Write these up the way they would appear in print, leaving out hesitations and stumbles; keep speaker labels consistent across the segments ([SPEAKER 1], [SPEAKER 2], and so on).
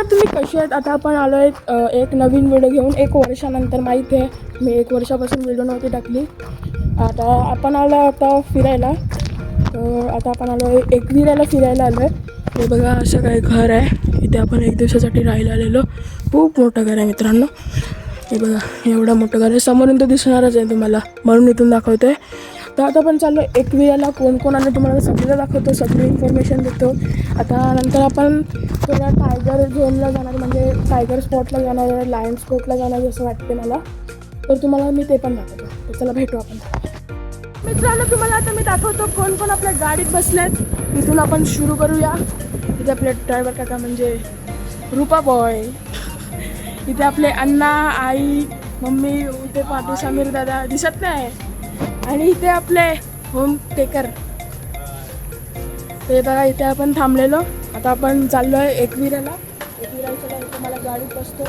[SPEAKER 1] तुम्ही कशी आहेत? आता आपण आलो आहे एक नवीन व्हिडिओ घेऊन 1 वर्षानंतर. माहीत आहे मी 1 वर्षापासून व्हिडिओ नव्हती टाकली. आता आपण आलो आता फिरायला. तर आता आपण आलो आहे एकविराला फिरायला आलो आहे. हे बघा असं काही घर आहे. इथे आपण 1 दिवसासाठी राहायला आलेलो. खूप मोठं घर आहे मित्रांनो. हे बघा एवढं मोठं घर आहे. समोरून तर दिसणारच आहे तुम्हाला, म्हणून इथून दाखवतो आहे. तर आता आपण चाललो एकविराला. कोण कोण आलं तुम्हाला सगळं दाखवतो, सगळी इन्फॉर्मेशन देतो. आता नंतर आपण थोडा टायगर झोनला जाणार, म्हणजे टायगर स्पॉटला जाणार आहे, लायन स्पॉटला जाणार आहे असं वाटते मला. तर तुम्हाला मी ते पण दाखवतो. तर चला भेटू आपण. मित्रांनो तुम्हाला आता मी दाखवतो कोण कोण आपल्या गाडीत बसलेत. इथून आपण सुरू करूया. इथे आपले ड्रायव्हर काका म्हणजे रूपा बॉय, इथे आपले अण्णा, आई, मम्मी, इथे पाठी समीर दादा दिसत नाही, आणि इथे आपले होम टेकर. ते बघा इथे आपण थांबलेलो. आता आपण चाललो आहे एकविराला. एकविराच्या इथे मला गाडीत बसतो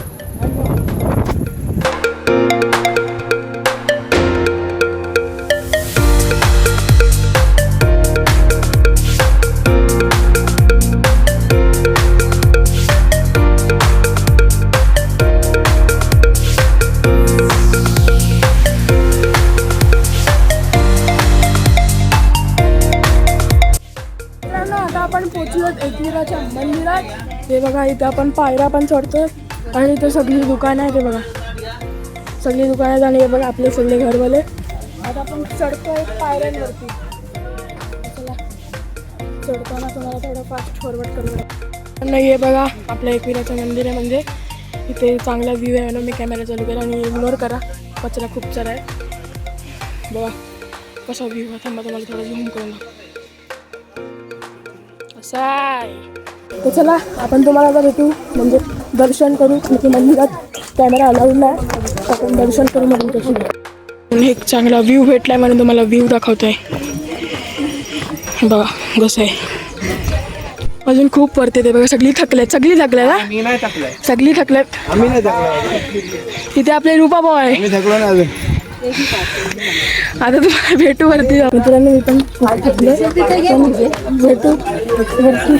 [SPEAKER 1] आणि आपण पोचलो एकविराच्या मंदिरात. हे बघा इथे आपण पायऱ्या पण चढतो आणि इथे सगळी दुकानं आहेत. हे बघा सगळी दुकानं आहेत आणि हे बघा आपले सगळे घरवाले. आता आपण चढतो एक पायऱ्यांवरती. चला चढताना तुम्हाला थोडं फास्ट फॉरवर्ड करू. नाही हे बघा आपलं एकविराचं मंदिर आहे. म्हणजे इथे चांगला व्ह्यू आहे म्हणून मी कॅमेरा चालू केला. आणि इग्नोर करा, कचरा खूप सारा आहे. बघा कसा व्ह्यू आहे. थांबा तुम्हाला थोडं झूम करून. तर चला आपण तुम्हाला आता भेटू, म्हणजे दर्शन करू. तिथे मंदिरात कॅमेरा अलाउड नाही, आपण दर्शन करू म्हणून कशी. एक चांगला व्ह्यू भेटलाय म्हणून तुम्हाला व्ह्यू दाखवतोय. बघा कसं आहे. अजून खूप वरती ते बघा. सगळी थकल्यात सगळी थकल्यात. तिथे आपले रूपा बॉय. आता तुम्हाला भेटू वरती. मित्रांनो मी पण भेटू वरती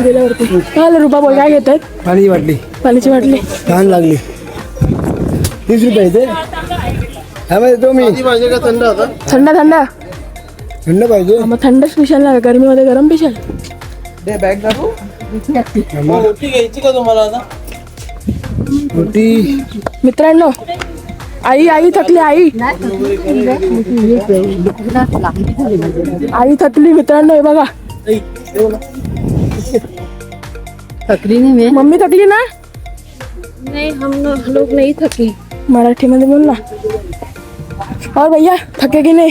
[SPEAKER 1] गेल्यावरती. काय रूपा बॉय काय घेत आहेत?
[SPEAKER 2] पाण्याची बाटली.
[SPEAKER 1] पाण्याची बाटली
[SPEAKER 2] छान लागली. 30 रुपये. तो मी
[SPEAKER 1] थंड थंड
[SPEAKER 2] थंड पाहिजे.
[SPEAKER 1] मग थंडच पिशाल ना, गरमीमध्ये गरम पिशाल.
[SPEAKER 2] बॅग दाखवू. रोटी घ्यायची का तुम्हाला आता? रोटी.
[SPEAKER 1] मित्रांनो आई थकली. आई थकली मित्रांनो. हे बघा
[SPEAKER 3] थकली नहीं मैं।
[SPEAKER 1] मम्मी थकली ना?
[SPEAKER 3] नहीं हम लोग नहीं थकी।
[SPEAKER 1] मराठी मध्ये बोल ना. और भैया थके की नाही?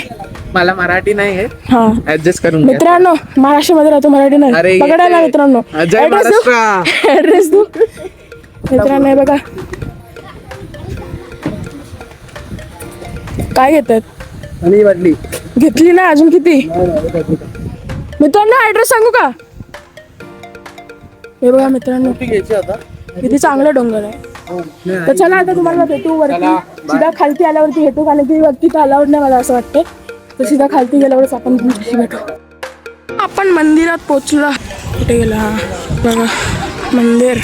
[SPEAKER 4] मला मराठी नाही आहे.
[SPEAKER 1] हाँ
[SPEAKER 4] ऍडजस्ट करून घ्या.
[SPEAKER 1] मित्रांनो महाराष्ट्रामध्ये राहतो, मराठी नाही.
[SPEAKER 4] अरे
[SPEAKER 1] बघा ना मित्रांनो.
[SPEAKER 4] जय महाराष्ट्र.
[SPEAKER 1] ऍड्रेस दू मित्रांनो. हे बघा काय घेतात.
[SPEAKER 2] पाण्याची बाटली
[SPEAKER 1] घेतली ना अजून किती. मित्रांनो ऍड्रेस सांगू का? हे बघा मित्रांनो
[SPEAKER 2] घ्यायची आता.
[SPEAKER 1] किती चांगलं डोंगर आहे. तर चला आता तुम्हाला भेटू वरती. सीधा खालती आल्यावरती भेटू, कारण की वरती तर अलाउड नाही मला असं वाटतं. तर सीधा खालती गेल्यावरच आपण भेटू. आपण मंदिरात पोचलो. कुठे गेला हा बघा मंदिर.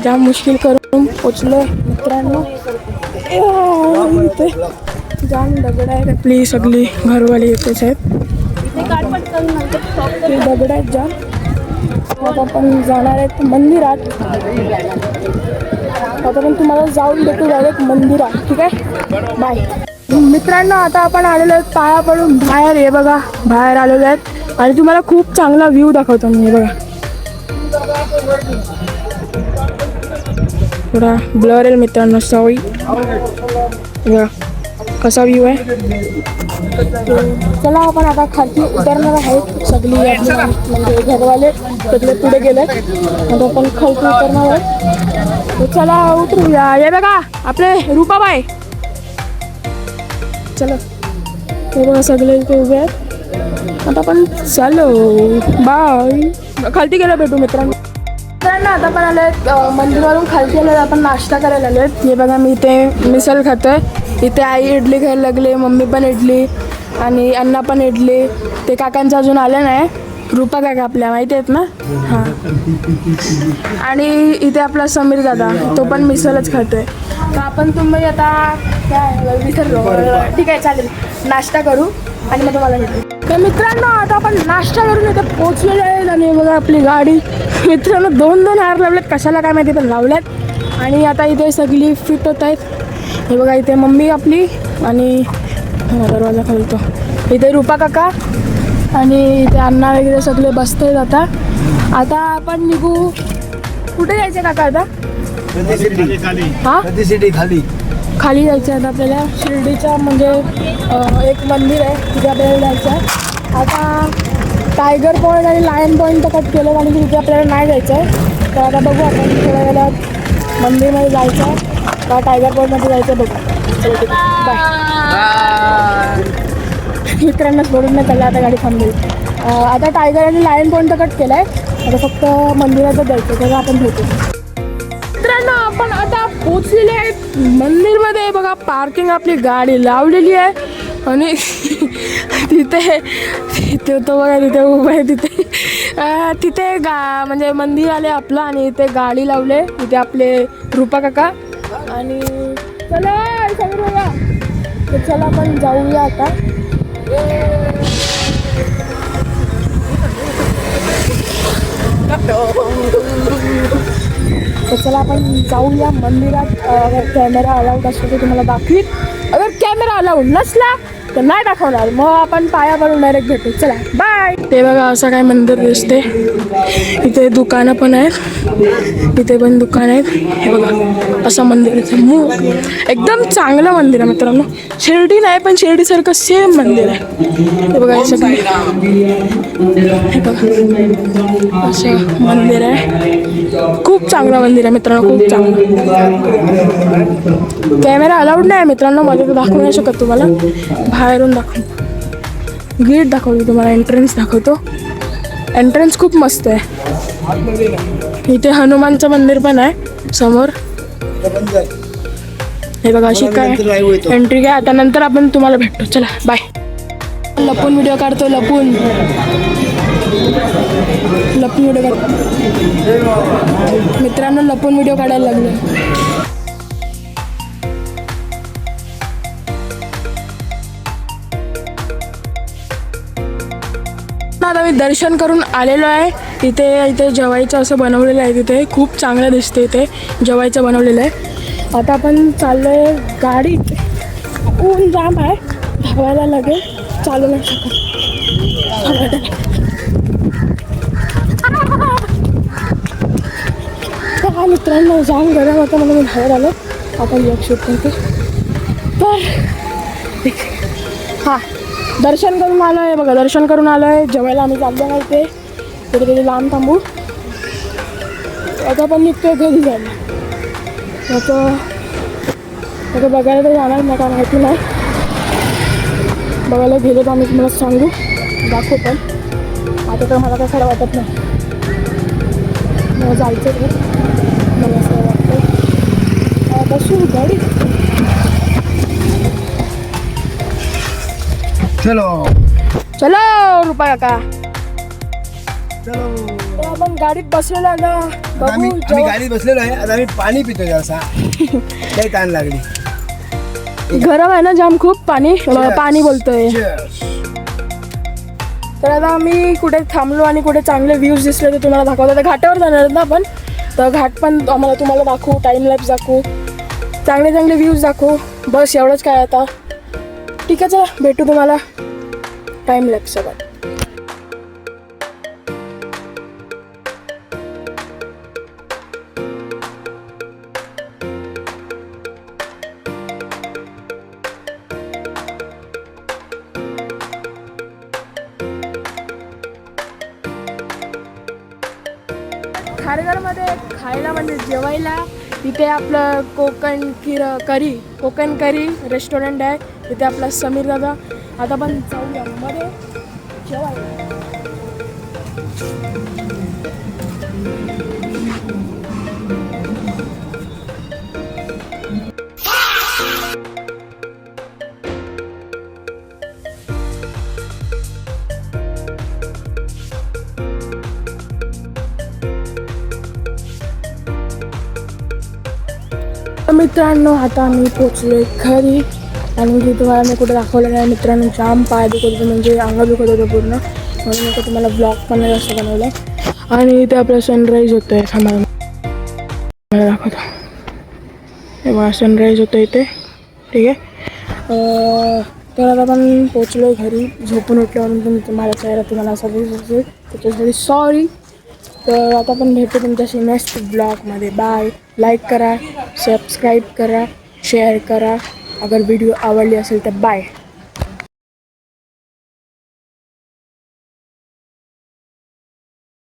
[SPEAKER 1] जाम मुश्किल करून पोचलो मित्रांनो. इथे जाम दगड आहेत. आपली सगळी घरवाली इथेच आहेत. ते दगड आहेत जाम. आता आपण जाणार आहेत मंदिरात. आता पण तुम्हाला जाऊन भेटू डायरेक्ट मंदिरात. ठीक आहे बाय. मित्रांनो आता आपण आलेलो आहेत पाया पडून बाहेर. हे बघा बाहेर आलेलो आहेत आणि तुम्हाला खूप चांगला व्ह्यू दाखवतो मी. हे बघा थोडा ब्लर आहे मित्रांनो सॉरी. बघा कसा व्ह्यू आहे. चला आपण आता खालती उतरणार आहेत. सगळी म्हणजे घरवाले सगळे पुढे गेले. आता आपण खालती उतरणार आहे. तर चला उतरूया. हे बघा आपले रूपाबाई. चला हे बघा सगळे इथे उभे आहेत. आता आपण चालो बाय. खालती गेला भेटू मित्रांनो. मित्रांनो आता पण आले मंदिरावरून खालती आले. आपण नाश्ता करायला आले. हे बघा मी इथे मिसळ खातोय. इथे आई इडली खायला लागली, मम्मी पण इडली आणि अण्णा पण इडली. ते काकांचं अजून आलं नाही. रूपा काका आपल्या माहिती आहेत ना हां. आणि इथे आपला समीर दादा तो पण मिसळच खातोय. तर आपण तुम्ही आता काय विसरलो. ठीक आहे चालेल नाश्ता करू आणि मग तुम्हाला भेटू. तर मित्रांनो आता आपण नाश्ता करून इथे पोचलेलो आहे. आणि बघा आपली गाडी मित्रांनो 2-2 हार लावल्यात कशाला काय माहिती पण लावल्यात. आणि आता इथे सगळी फिट होत आहेत. हे बघा इथे मम्मी आपली आणि दरवाजा खोलतो. इथे रूपा काका आणि इथे अण्णा वगैरे सगळे बसतात. आता आपण निघू. कुठे जायचं काका आता? हां
[SPEAKER 2] खाली
[SPEAKER 1] खाली जायचं आहे आता आपल्याला. शिर्डीच्या म्हणजे एक मंदिर आहे तिथे आपल्याला जायचं आहे. आता टायगर पॉईंट आणि लायन पॉईंट तर कट केलं आणि तिथे आपल्याला नाही जायचं आहे. तर आता बघू आपण थोड्या वेळात मंदिरमध्ये जायचं आहे का टायगर पॉईंटमध्ये जायचं बघू. चला ठीक आहे बाय. मित्रांना सोडून नाही चाललं आता गाडी थांबली. आता टायगर आणि लायन पॉईंट तर कट केला आहे. आता फक्त मंदिरातच जायचं त्याला आपण भेटू. मित्रांनो आपण आता पोचलेले आहेत मंदिरमध्ये. बघा पार्किंग आपली गाडी लावलेली आहे आणि तिथे तो बघा तिथे उभं आहे. तिथे म्हणजे मंदिर आले आपलं आणि इथे गाडी लावले. तिथे आपले रूपा काका आणि चला सगळं बघा. तर चला आपण जाऊया आता. तर चला आपण जाऊया मंदिरात. अगर कॅमेरा अलाउड असतो तर तुम्हाला दाखवीत. अगर कॅमेरा अलाउड नसला तर नाही दाखवणार. मग आपण पाया पडून डायरेक्ट भेटू. चला बाय. ते बघा असं काय मंदिर दिसते. इथे दुकानं पण आहेत. इथे पण दुकान आहेत. हे बघा असं मंदिर एकदम चांगलं मंदिर आहे मित्रांनो. शिर्डी नाही पण शिर्डीसारखं सेम मंदिर आहे. हे बघा हे सगळं हे बघा असं मंदिर आहे. खूप चांगलं मंदिर आहे मित्रांनो. खूप चांगलं. कॅमेरा अलाउड नाही आहे मित्रांनो. मध्ये तर दाखवू नाही शकत तुम्हाला. बाहेरून दाखवतो. गेट दाखवतो तुम्हाला. एंट्रन्स दाखवतो. एंट्रन्स खूप मस्त आहे. इथे हनुमानचं मंदिर पण आहे समोर. हे बघा अशी काय एंट्री काय. आता नंतर आपण तुम्हाला भेटतो. चला बाय. लपून व्हिडिओ काढतो. लपून व्हिडिओ काढतो मित्रांनो. लपून व्हिडिओ काढायला लागलो. आता मी दर्शन करून आलेलो आहे. इथे जेवायचं असं बनवलेलं आहे. तिथे खूप चांगलं दिसते. इथे जेवायचं बनवलेलं आहे. आता आपण चाललो आहे गाडीत. ऊन जाम आहे. धावायला लागेल. चालू नाही शकत. हा मित्रांनो जाम गरम होतं म्हणून मी बाहेर आलो. आता एक शूट करते. तर हां दर्शन करून आलो आहे. बघा दर्शन करून आलो आहे. जेवायला आम्ही चाललो नाही. इथे कुठेतरी लांब थांबू. आता पण निघतो घरी जायला. आता बघायला तर जाणार नाही का माहिती नाही. बघायला गेलो तर आम्ही तुम्हाला सांगू दाखवू. पण आता तर मला काय खरं वाटत नाही. मला जायचं आहे. मला असं वाटतं बसू गाडी.
[SPEAKER 2] चलो
[SPEAKER 1] रूपा काका. तर आपण गाडीत बसलेलो आहे ना. बघू
[SPEAKER 2] आम्ही गाडीत बसलेलो आहे. आता आम्ही पाणी पितो जरा. काही ताण लागली.
[SPEAKER 1] गरम आहे ना जाम खूप. पाणी बोलतोय. तर आता आम्ही कुठे थांबलो आणि कुठे चांगले व्ह्यूज दिसले तर तुम्हाला दाखवतो. आता घाटावर जाणार ना आपण. तर घाट पण आम्हाला तुम्हाला दाखवू. टाईम लॅप्स दाखवू. चांगले व्ह्यूज दाखवू. बस एवढंच काय आता. ठीक आहे चला भेटू तुम्हाला टाईम लॅप्स सोबत. खारघरमध्ये खायला म्हणजे जेवायला इथे आपलं कोकण करी रेस्टॉरंट आहे. इथे आपला समीर दादा. आता पण जाऊया मध्ये जेवायला. मित्रांनो आता आम्ही पोचलो घरी आणि की तुम्हाला मी कुठे दाखवलं नाही मित्रांनो. जाम पाय दुखत होतं म्हणजे अंग दुखत होतं पूर्ण, म्हणून मी तुम्हाला ब्लॉग पण नाही जास्त बनवलं. आणि इथे आपलं सनराईज होतं आहे, थांबा मला दाखवतो. तेव्हा सनराईज होतं इथे, ठीक आहे. तर आता आपण पोचलो घरी, झोपून उठलो म्हणून तुम्हाला चेहरा तुम्हाला असा दिसत असेल त्याच्यासाठी सॉरी. तर आता आपण भेटू तुमच्याशी नेक्स्ट ब्लॉगमध्ये. बाय. लाईक करा, सबस्क्राईब करा, शेअर करा अगर व्हिडिओ आवडली असेल तर. बाय.